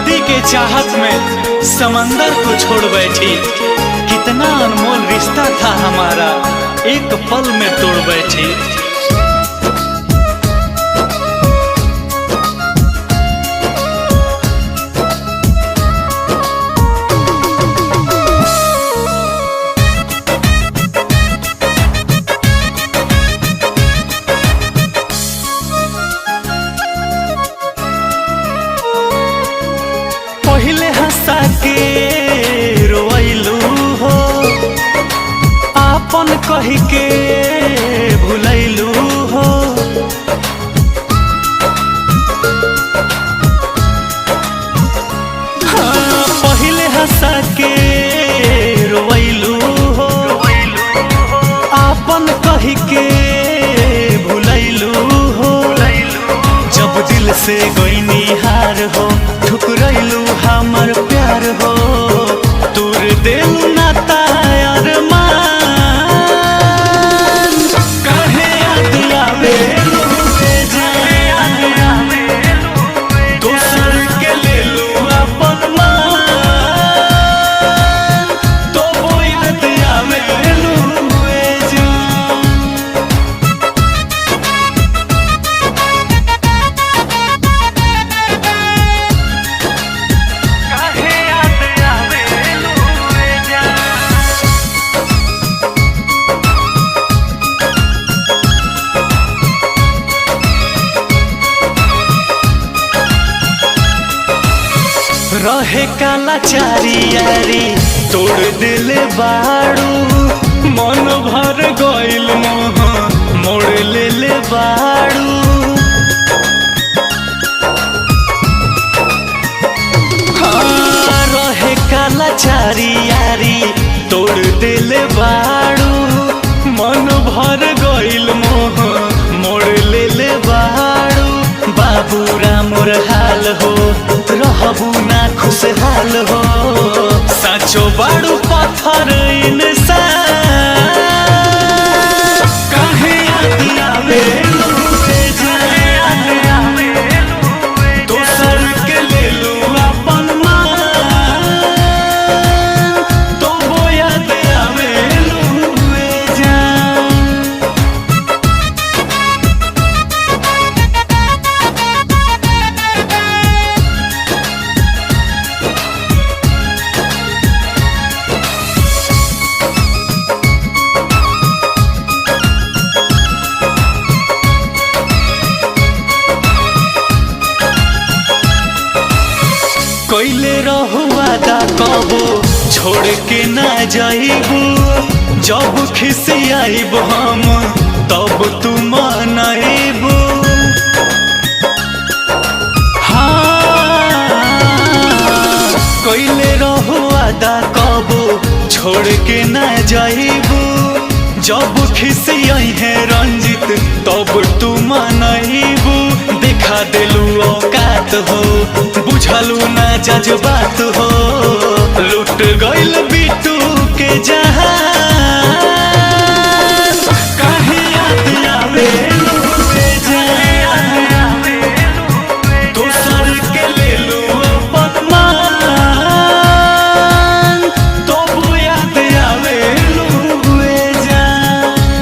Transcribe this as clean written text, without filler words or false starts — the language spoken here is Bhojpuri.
नदी के चाहत में समंदर को छोड़ बैठी। कितना अनमोल रिश्ता था हमारा, एक पल में तोड़ बैठी। पहिले हंसा के रोइलू हो, आपन कही के भुलैलू हो। हाँ, पहिले हंसा के रोइलू हो, आपन कही के भुलैलू हो। जब दिल से गईनी हार हो, ठुकरैलू हमर प्यार हो, तोर दिल नाता अरमान। काहे याद आवे दोसर के लेलू अपन मान, तो याद आवे जान। रहे काला चारी यारी तोड़ दिले बाड़ू, मन भर गइल मोह मोड़ ले बाड़ू। हाँ, रहे काला चारी यारी तोड़ दिले बाड़ू, मन भर गइल मोह मोड़ ले बाड़ू। बाबू रामोर हाल हो, रहबू ना खुशहाल हो, साचो बाड़ू पत्थर इंसान। काहे याद आवे दोसर के लेलू अपन मान, तो याद आवे जान। कैले रहू वादा कबो छोड़ के ना जाइबू, जब खिसियाइब हम तब तू मनाइबू। हाँ, कैले रहू वादा कबो छोड़ के ना जाइबू, जब खिसियाई है रंजित तब तू मनाइबू। देखा दिलू औकात हो, बुझलू ना जज्बात हो।